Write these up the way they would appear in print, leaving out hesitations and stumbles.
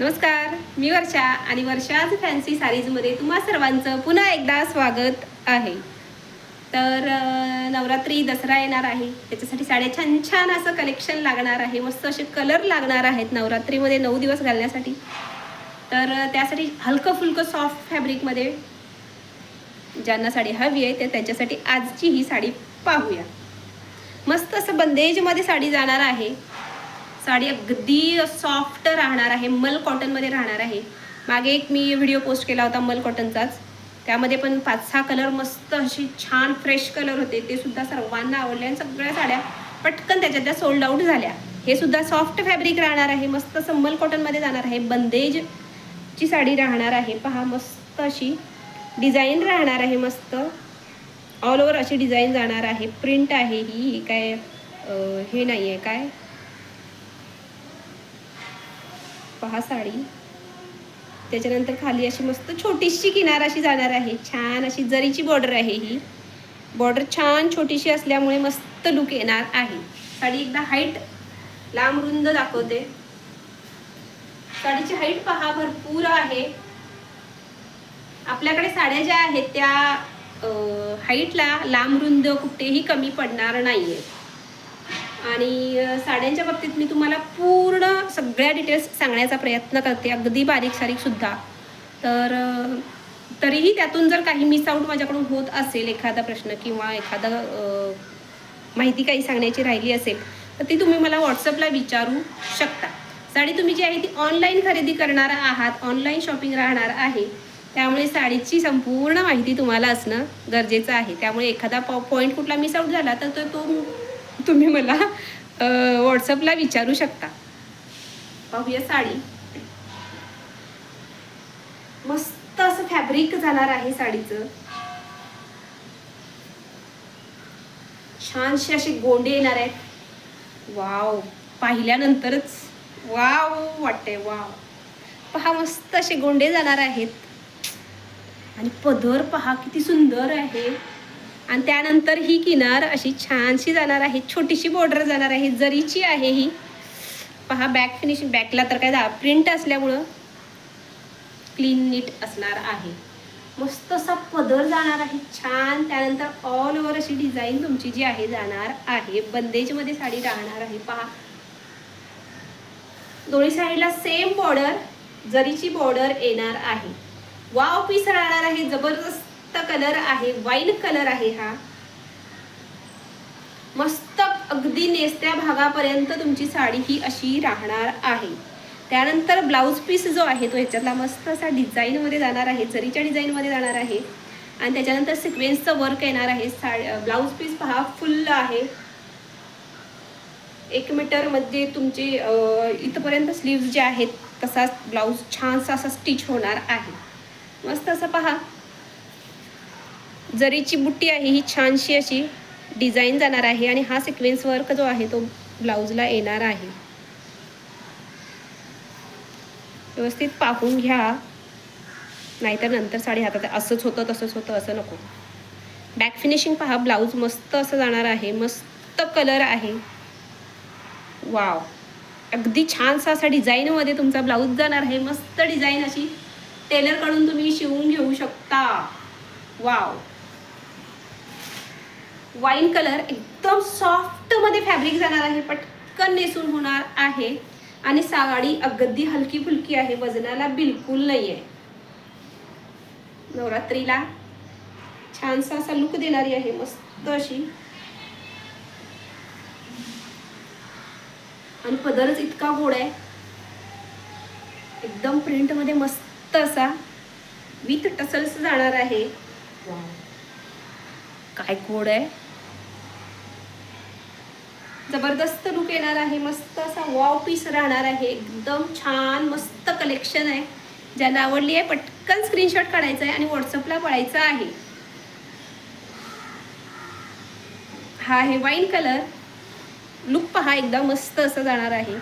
नमस्कार, मी वर्षा आणि वर्षाज फॅन्सी साडीजमध्ये तुम्हा सर्वांचं पुन्हा एकदा स्वागत आहे. तर नवरात्री दसरा येणार आहे, त्याच्यासाठी साड्या छान छान असं कलेक्शन लागणार आहे. मस्त असे कलर लागणार आहेत नवरात्रीमध्ये 9 दिवस घालण्यासाठी. तर त्यासाठी हलकं फुलकं सॉफ्ट फॅब्रिकमध्ये ज्यांना साडी हवी आहे ते त्यांच्यासाठी आजची ही साडी पाहूया. मस्त असं बंदेजमध्ये साडी जाणार आहे. साडी अगदी सॉफ्ट राहणार आहे, मल कॉटनमध्ये राहणार आहे. मागे एक मी व्हिडिओ पोस्ट केला होता मल कॉटनचाच, त्यामध्ये पण 5-6 कलर मस्त अशी छान फ्रेश कलर होते, ते सुद्धा सर्वांना आवडले आणि सगळ्या साड्या पटकन त्याच्यात सोल्ड आउट झाल्या. हे सुद्धा सॉफ्ट फॅब्रिक राहणार आहे, मस्त असं मल कॉटनमध्ये जाणार आहे. बंदेजची साडी राहणार आहे. पहा मस्त अशी डिझाईन राहणार आहे, मस्त ऑल ओव्हर अशी डिझाईन जाणार आहे. प्रिंट आहे ही काय हे नाही आहे काय, पहा साडी. त्याच्यानंतर खाली अशी मस्त छोटीशी किनार अशी जाणार आहे. छान अशी जरीची बॉर्डर आहे. ही बॉर्डर छान छोटीशी असल्यामुळे मस्त लुक येणार आहे. साडी एकदा हाईट लांब रुंद दाखवते. साडीची हाईट पहा भरपूर आहे. आपल्याकडे साड्या ज्या आहेत त्या हाईटला लांब रुंद कुठेही कमी पडणार नाहीये. आणि साड्यांच्या बाबतीत मी तुम्हाला पूर्ण सगळ्या डिटेल्स सांगण्याचा प्रयत्न करते, अगदी बारीक सारीक सुद्धा. तर तरीही त्यातून जर काही मिस आउट माझ्याकडून होत असेल, एखादा प्रश्न किंवा एखादा माहिती काही सांगण्याची राहिली असेल, तर ती तुम्ही मला व्हॉट्सअपला विचारू शकता. साडी तुम्ही जी आहे ती ऑनलाईन खरेदी करणार आहात, ऑनलाईन शॉपिंग राहणार आहे, त्यामुळे साडीची संपूर्ण माहिती तुम्हाला असणं गरजेचं आहे. त्यामुळे एखादा पॉईंट कुठला मिस आउट झाला तर तो तुम्ही मला व्हॉट्सअपला विचारू शकता. पाहूया साडी. मस्त असं फॅब्रिक जाणार आहे साडीचं. छानसे असे गोंडे येणार आहेत. वाव, पाहिल्यानंतरच वाव वाटते. वाव, पहा मस्त असे गोंडे जाणार आहेत. आणि पदर पहा किती सुंदर आहे. आणि त्यानंतर ही किनार अशी छानशी जाणार आहे. छोटीशी बॉर्डर जाणार आहे, जरीची आहे ही. पहा बॅक फिनिशिंग, बॅकला तर काय प्रिंट असल्यामुळं क्लीन नीट असणार आहे. मस्त असा पदर जाणार आहे छान. त्यानंतर ऑल ओव्हर अशी डिझाईन तुमची जी आहे जाणार आहे. बंदेजमध्ये साडी राहणार आहे. पहा दोन्ही साईडला सेम बॉर्डर, जरीची बॉर्डर येणार आहे. वाव पीस राहणार आहे. जबरदस्त कलर आहे, वाईन कलर आहे हा. मस्त अगदी नेसत्या भागापर्यंत तुमची साडी ही अशी राहणार आहे. त्यानंतर ब्लाऊज पीस जो आहे तो ह्याच्यातला मस्त असा डिझाईन मध्ये जाणार आहे, जरीच्या डिझाईन मध्ये जाणार आहे. आणि त्याच्यानंतर सिक्वेन्सचं वर्क येणार आहे. ब्लाऊज पीस पहा फुल आहे. 1 मीटर मध्ये तुमचे इथपर्यंत स्लीव्ज जे आहेत तसाच ब्लाऊज छानसा असा स्टिच होणार आहे. मस्त असं पहा जरीची बुट्टी आहे ही छानशी अशी डिझाईन जाणार आहे. आणि हा सिक्वेन्स वर्क जो आहे तो ब्लाऊजला येणार आहे. व्यवस्थित पाहून घ्या, नाहीतर नंतर साडी हातात असंच होतं तसंच होतं असं नको. बॅक फिनिशिंग पहा, ब्लाऊज मस्त असं जाणार आहे. मस्त कलर आहे. वाव, अगदी छानसा असा डिझाईनमध्ये तुमचा ब्लाऊज जाणार आहे. मस्त डिझाईन अशी टेलरकडून तुम्ही शिवून घेऊ शकता. वाव, वाईन कलर एकदम सॉफ्ट मध्ये फॅब्रिक जाणार आहे. पटकन नेसून होणार आहे. आणि साडी अगदी हलकी फुलकी आहे, वजनाला बिलकुल नाही आहे. नवरात्रीला छानसा असा लुक देणारी आहे मस्त अशी. आणि पदरच इतका गोड आहे, एकदम प्रिंट मध्ये मस्त असा विथ टसल्स जाणार आहे. काय गोड आहे, जबरदस्त लुक येणार आहे. मस्त असा वाव पीस राहणार आहे. एकदम छान मस्त कलेक्शन आहे. ज्यांना आवडली आहे पटकन स्क्रीनशॉट काढायचा आहे आणि व्हॉट्सअपला पळायचं आहे. हा आहे वाईन कलर. लुक पहा एकदम मस्त असं जाणार आहे.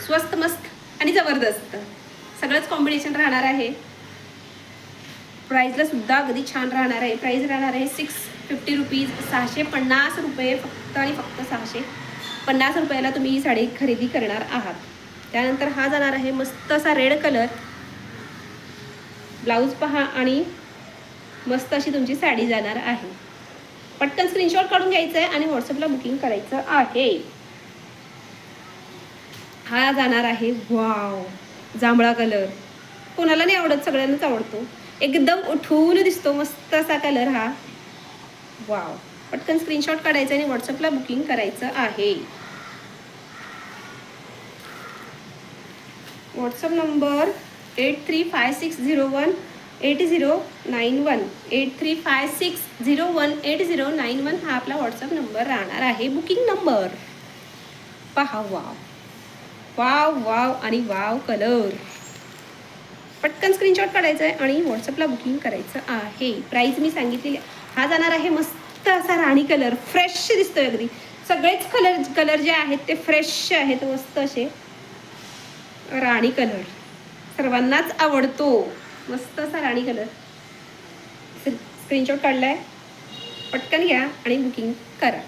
स्वस्त मस्त आणि जबरदस्त सगळंच कॉम्बिनेशन राहणार आहे. प्राईजला सुद्धा अगदी छान राहणार आहे. प्राईज राहणार आहे 650 रुपीज, 650 रुपये फक्त आणि फक्त 650 रुपयाला तुम्ही ही साडी खरेदी करणार आहात. त्यानंतर हा जाणार आहे मस्त असा रेड कलर. ब्लाऊज पहा आणि मस्त अशी तुमची साडी जाणार आहे. पटकन स्क्रीनशॉट काढून घ्यायचं आहे आणि व्हॉट्सअपला बुकिंग करायचं आहे. हा जाणार आहे वाव जांभळा कलर. कोणाला नाही आवडत, सगळ्यांनाच आवडतो. एकदम उठून दिसतो मस्त असा कलर हा. वाव, पटकन स्क्रीनशॉट काढायचा आणि व्हॉट्सअपला बुकिंग करायचं आहे. व्हॉट्सअप नंबर 8356018091 8356018091 हा आपला व्हॉट्सअप नंबर राहणार आहे. बुकिंग नंबर पहा. वाव वाव वाव आणि वाव कलर. पटकन स्क्रीनशॉट काढायचा आहे आणि व्हॉट्सअपला बुकिंग करायचं आहे. प्राईस मी सांगितलेली. हा जाणार आहे मस्त असा राणी कलर. फ्रेश दिसतोय अगदी. सगळेच कलर जे आहेत ते फ्रेश आहेत, मस्त असे राणी कलर. सर्वांनाच आवडतो मस्त असा राणी कलर. स्क्रीनशॉट काढलाय, पटकन घ्या आणि बुकिंग करा.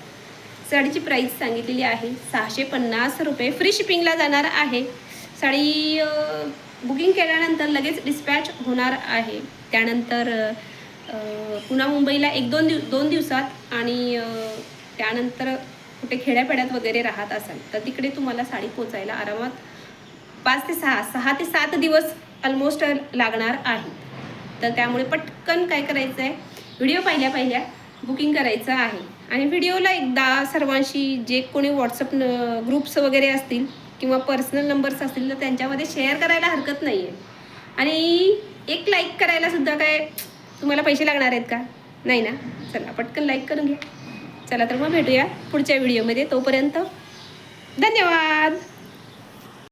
साडीची प्राईस सांगितलेली आहे 650 रुपये. फ्री शिपिंगला जाणार आहे. साडी बुकिंग केल्यानंतर लगेच डिस्पॅच होणार आहे. त्यानंतर पुन्हा मुंबईला 1-2 दिवसात आणि त्यानंतर कुठे खेड्यापेड्यात वगैरे राहत असाल तर तिकडे तुम्हाला साडी पोचायला आरामात 5 ते 6 ते 7 दिवस ऑलमोस्ट लागणार आहे. तर त्यामुळे पटकन काय करायचं आहे, व्हिडिओ पाहिल्या बुकिंग करायचं आहे. आणि व्हिडिओला एकदा सर्वांशी जे कोणी व्हॉट्सअप ग्रुप्स वगैरे असतील किंवा पर्सनल नंबर्स असतील तर त्यांच्यामध्ये शेअर करायला हरकत नाही आहे. आणि एक लाईक करायला सुद्धा काय तुम्हाला पैसे लागणार आहेत का? नाही ना. चला पटकन लाईक करून घ्या. चला तर मग भेटूया पुढच्या व्हिडिओमध्ये. तोपर्यंत धन्यवाद.